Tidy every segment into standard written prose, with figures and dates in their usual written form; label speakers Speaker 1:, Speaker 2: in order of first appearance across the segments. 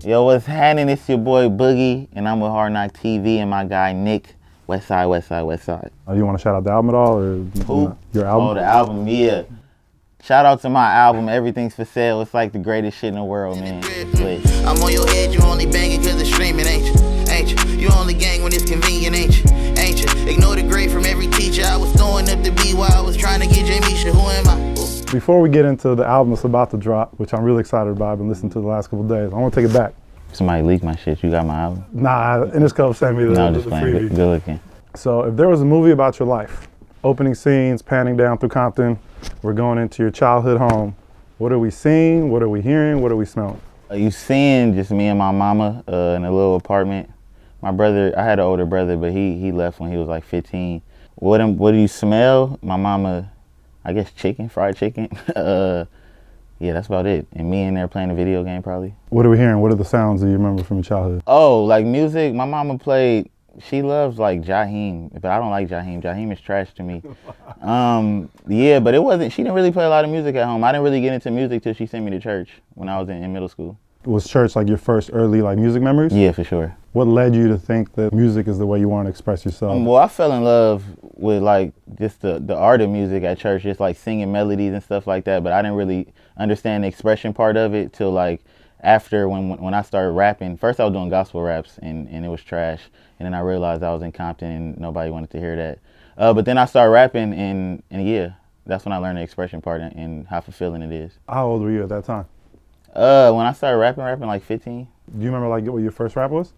Speaker 1: Yo, what's happening? It's your boy Boogie, and I'm with hardknocktv and my guy Nick. West Side, West Side, West Side.
Speaker 2: You want to shout out the album at all, or
Speaker 1: Who?
Speaker 2: your album?
Speaker 1: Oh, the album, yeah. Shout out to my album, Everything's for Sale. It's like the greatest shit in the world, man.
Speaker 3: I'm on your head, you only banging cause it's streaming, ain't you? Ain't you? You only gang when it's convenient, ain't you? Ain't you? Ignore the grade from every teacher. I was throwing up the B while I was trying to get Jamisha. Who am I? Ooh.
Speaker 2: Before we get into the album that's about to drop, which I'm really excited about, I've been listening to the last couple of days, I want to take it back.
Speaker 1: Somebody leaked my shit. You got my album?
Speaker 2: Nah, Interscope sent me the,
Speaker 1: No, I'm
Speaker 2: the
Speaker 1: just playing.
Speaker 2: freebie.
Speaker 1: Good looking.
Speaker 2: So if there was a movie about your life, opening scenes, panning down through Compton, we're going into your childhood home. What are we seeing? What are we hearing? What are we smelling?
Speaker 1: You seeing just me and my mama in a little apartment. My brother, I had an older brother, but he left when he was like 15. What do you smell? My mama, I guess chicken, fried chicken. Yeah, that's about it. And me in there playing a video game probably.
Speaker 2: What are we hearing? What are the sounds that you remember from your childhood?
Speaker 1: Oh, like music, my mama played, she loves like Jaheim, but I don't like Jaheim. Jaheim is trash to me. Yeah, but it wasn't, she didn't really play a lot of music at home. I didn't really get into music till she sent me to church when I was in middle school.
Speaker 2: Was church like your first early like music memories?
Speaker 1: Yeah, for sure.
Speaker 2: What led you to think that music is the way you want to express yourself?
Speaker 1: Well, I fell in love with like just the art of music at church, just like singing melodies and stuff like that. But I didn't really understand the expression part of it till like after when I started rapping. First I was doing gospel raps and it was trash. And then I realized I was in Compton and nobody wanted to hear that. But then I started rapping and yeah, that's when I learned the expression part and how fulfilling it is.
Speaker 2: How old were you at that time?
Speaker 1: When I started rapping like 15.
Speaker 2: Do you remember like what your first rap was?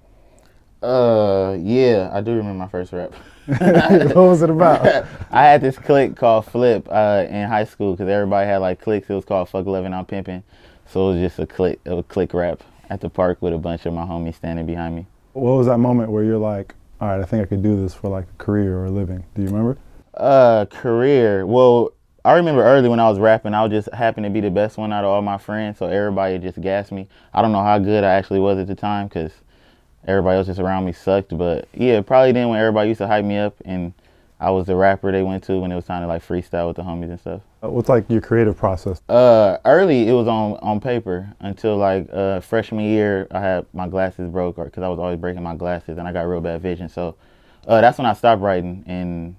Speaker 1: Yeah, I do remember my first rap.
Speaker 2: What was it about?
Speaker 1: I had this clique called Flip in high school because everybody had like cliques. It was called Fuck 11 I'm Pimping. So it was just a clique rap at the park with a bunch of my homies standing behind me.
Speaker 2: What was that moment where you're like, all right, I think I could do this for like a career or a living? Do you remember?
Speaker 1: Career. Well, I remember early when I was rapping, I would just happen to be the best one out of all my friends. So everybody just gassed me. I don't know how good I actually was at the time because everybody else just around me sucked. But yeah, probably then when everybody used to hype me up and I was the rapper they went to when it was time to like freestyle with the homies and stuff.
Speaker 2: What's like your creative process?
Speaker 1: Early it was on paper until like freshman year I had my glasses broke because I was always breaking my glasses and I got real bad vision. So that's when I stopped writing and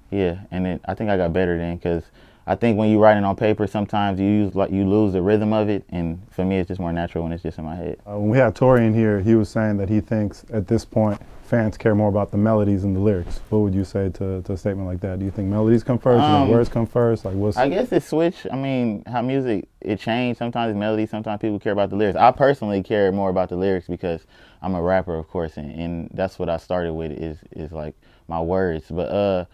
Speaker 1: yeah, and then I think I got better then because I think when you're writing on paper, sometimes you lose the rhythm of it, and for me, it's just more natural when it's just in my head.
Speaker 2: When we had Tori in here, he was saying that he thinks at this point fans care more about the melodies and the lyrics. What would you say to a statement like that? Do you think melodies come first, do you think words come first? Like what's?
Speaker 1: I guess it switched. I mean, how music it changed. Sometimes it's melody, sometimes people care about the lyrics. I personally care more about the lyrics because I'm a rapper, of course, and that's what I started with is like my words. But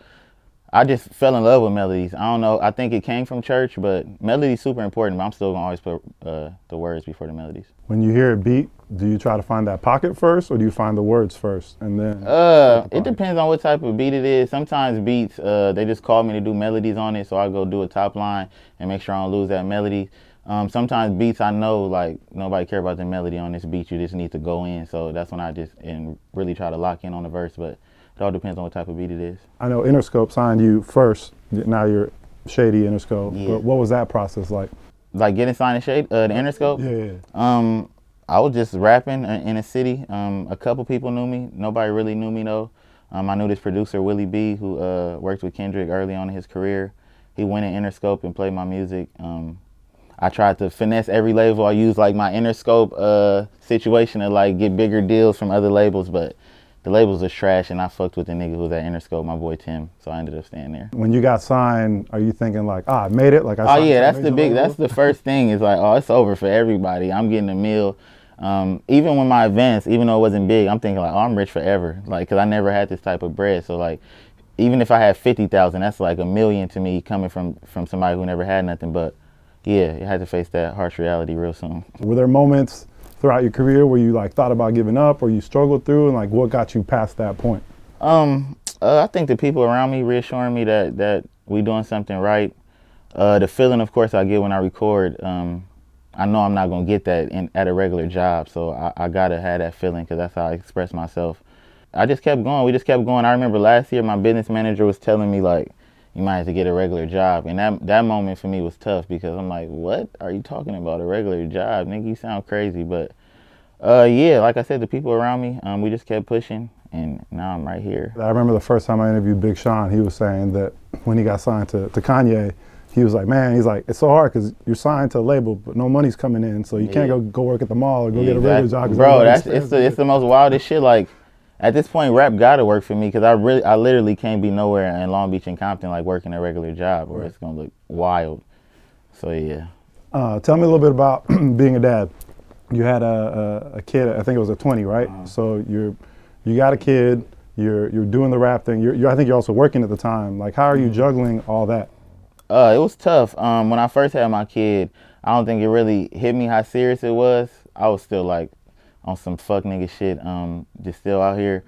Speaker 1: I just fell in love with melodies. I don't know. I think it came from church, but melody's super important. But I'm still gonna always put the words before the melodies.
Speaker 2: When you hear a beat, do you try to find that pocket first, or do you find the words first and then?
Speaker 1: It depends on what type of beat it is. Sometimes beats, they just call me to do melodies on it, so I go do a top line and make sure I don't lose that melody. Sometimes beats I know like nobody care about the melody on this beat. You just need to go in. So that's when I just really try to lock in on the verse, but. It all depends on what type of beat it is. I
Speaker 2: know Interscope signed you first. Now you're Shady Interscope.
Speaker 1: Yeah.
Speaker 2: But what was that process like?
Speaker 1: Like getting signed to Shady, the Interscope?
Speaker 2: Yeah.
Speaker 1: I was just rapping in a city. A couple people knew me. Nobody really knew me though. I knew this producer, Willie B, who worked with Kendrick early on in his career. He went in Interscope and played my music. I tried to finesse every label. I used like my Interscope situation to like get bigger deals from other labels, but the labels was trash, and I fucked with the nigga who was at Interscope, my boy Tim, so I ended up staying there.
Speaker 2: When you got signed, are you thinking like, I made it? Like
Speaker 1: oh yeah, that's the first thing is like, oh, it's over for everybody. I'm getting a meal. Even when my events, even though it wasn't big, I'm thinking like, oh, I'm rich forever. Like, cause I never had this type of bread. So like, even if I had 50,000, that's like $1 million to me coming from somebody who never had nothing. But yeah, you had to face that harsh reality real soon.
Speaker 2: Were there moments throughout your career where you like thought about giving up or you struggled through, and like what got you past that point?
Speaker 1: I think the people around me reassuring me that we doing something right. The feeling, of course, I get when I record. I know I'm not gonna get that at a regular job, so I gotta have that feeling because that's how I express myself. I just kept going. We just kept going. I remember last year my business manager was telling me like, you might have to get a regular job. And that moment for me was tough because I'm like, what are you talking about, a regular job? Nigga, you sound crazy. But Yeah, like I said, the people around me, we just kept pushing, and now I'm right here.
Speaker 2: I remember the first time I interviewed Big Sean, he was saying that when he got signed to Kanye, he was like, man, he's like, it's so hard because you're signed to a label, but no money's coming in, so you can't go work at the mall or go get a regular job.
Speaker 1: Bro, it's the most wildest shit. Like, at this point, rap gotta work for me because I literally can't be nowhere in Long Beach and Compton like working a regular job, or it's gonna look wild. So yeah.
Speaker 2: Tell me a little bit about being a dad. You had a kid, I think it was a 20, right? So you got a kid, you're doing the rap thing. I think you're also working at the time. Like, how are you juggling all that?
Speaker 1: It was tough. When I first had my kid, I don't think it really hit me how serious it was. I was still like on some fuck nigga shit, just still out here.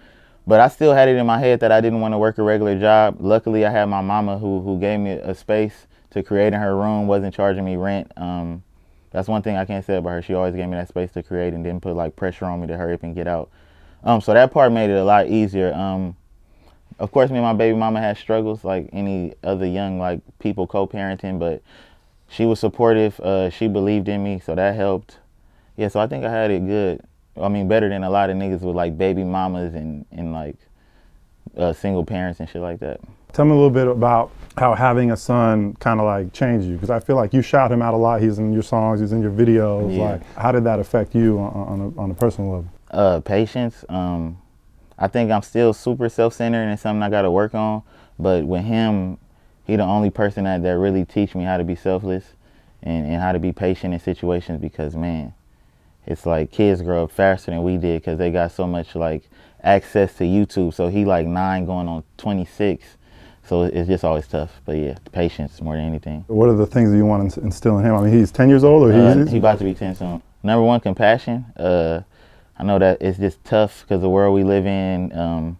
Speaker 1: But I still had it in my head that I didn't want to work a regular job. Luckily, I had my mama who gave me a space to create in her room, wasn't charging me rent. That's one thing I can't say about her. She always gave me that space to create and didn't put like pressure on me to hurry up and get out. So that part made it a lot easier. Of course, me and my baby mama had struggles like any other young like people co-parenting, but she was supportive. She believed in me, so that helped. Yeah, so I think I had it good. I mean, better than a lot of niggas with like baby mamas and like single parents and shit like that.
Speaker 2: Tell me a little bit about how having a son kind of like changed you, because I feel like you shout him out a lot. He's in your songs, he's in your videos.
Speaker 1: Yeah.
Speaker 2: Like, how did that affect you on a personal level?
Speaker 1: Patience. I think I'm still super self-centered and it's something I got to work on. But with him, he the only person that really teach me how to be selfless and how to be patient in situations, because man, it's like kids grow up faster than we did because they got so much like access to YouTube. So he like 9 going on 26. So it's just always tough. But yeah, patience more than anything.
Speaker 2: What are the things that you want to instill in him? I mean, he's 10 years old, or
Speaker 1: he's about to be 10 soon. Number one, compassion. I know that it's just tough because the world we live in,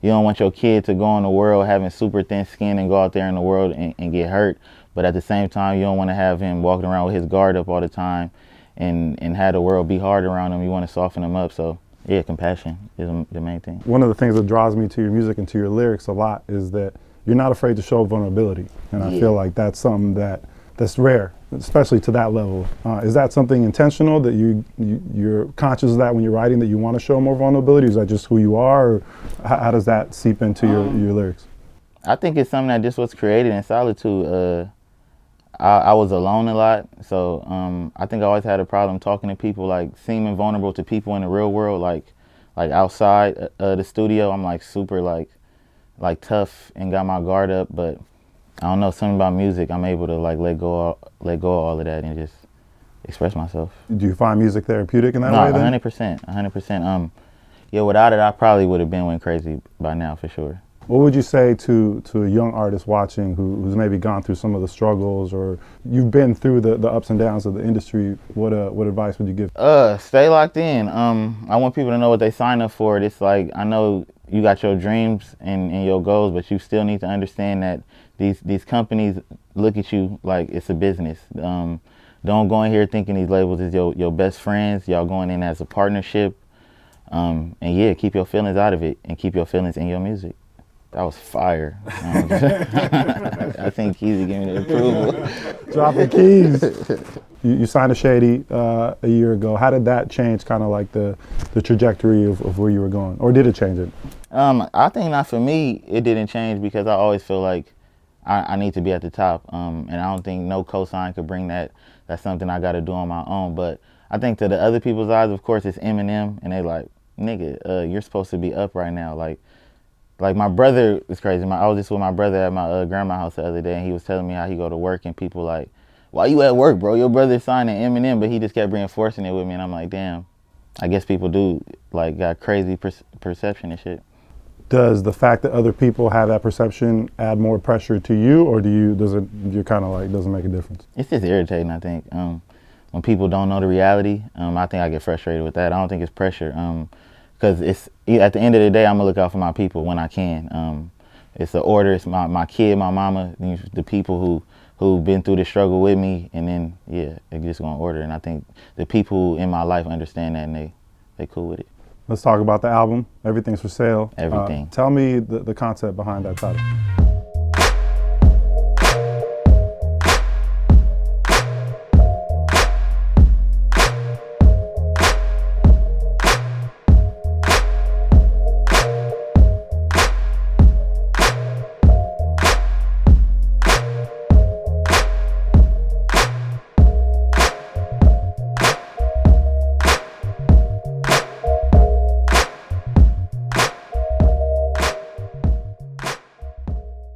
Speaker 1: you don't want your kid to go in the world having super thin skin and go out there in the world and get hurt. But at the same time, you don't want to have him walking around with his guard up all the time and have the world be hard around him. You want to soften him up. So yeah, compassion is the main thing.
Speaker 2: One of the things that draws me to your music and to your lyrics a lot is that you're not afraid to show vulnerability. And I feel like that's something that's rare, especially to that level. Is that something intentional, that you're conscious of that when you're writing, that you want to show more vulnerability? Is that just who you are, or how does that seep into your lyrics?
Speaker 1: I think it's something that just was created in solitude. I was alone a lot, so I think I always had a problem talking to people, like seeming vulnerable to people in the real world, like outside the studio. I'm like super like tough and got my guard up, but I don't know, something about music, I'm able to like let go of all of that and just express myself.
Speaker 2: Do you find music therapeutic in that
Speaker 1: way?
Speaker 2: No,
Speaker 1: then? 100%. Yeah, without it, I probably would have been went crazy by now for sure.
Speaker 2: What would you say to a young artist watching who's maybe gone through some of the struggles, or you've been through the ups and downs of the industry? What advice would you give?
Speaker 1: Stay locked in. I want people to know what they sign up for. It's like, I know you got your dreams and your goals, but you still need to understand that these companies look at you like it's a business. Don't go in here thinking these labels is your best friends. Y'all going in as a partnership. And yeah, keep your feelings out of it and keep your feelings in your music. That was fire. I think Keezy gave me the approval.
Speaker 2: Dropping keys. You signed to Shady a year ago. How did that change kind of like the trajectory of where you were going? Or did it change it?
Speaker 1: I think not for me, it didn't change, because I always feel like I need to be at the top. And I don't think no cosign could bring that. That's something I got to do on my own. But I think to the other people's eyes, of course, it's Eminem. And they like, nigga, you're supposed to be up right now. Like my brother is crazy. I was just with my brother at my grandma's house the other day, and he was telling me how he go to work, and people like, why you at work, bro? Your brother's signing Eminem, but he just kept reinforcing it with me, and I'm like, damn. I guess people do like got crazy perception and shit.
Speaker 2: Does the fact that other people have that perception add more pressure to you, or you're kind of like, doesn't make a difference?
Speaker 1: It's just irritating, I think. When people don't know the reality, I think I get frustrated with that. I don't think it's pressure. Because it's at the end of the day, I'm gonna look out for my people when I can. It's the order. It's my kid, my mama, the people who've been through the struggle with me, and then yeah, they just gonna order. And I think the people in my life understand that, and they cool with it.
Speaker 2: Let's talk about the album. Everything's for Sale.
Speaker 1: Everything.
Speaker 2: Tell me the concept behind that title.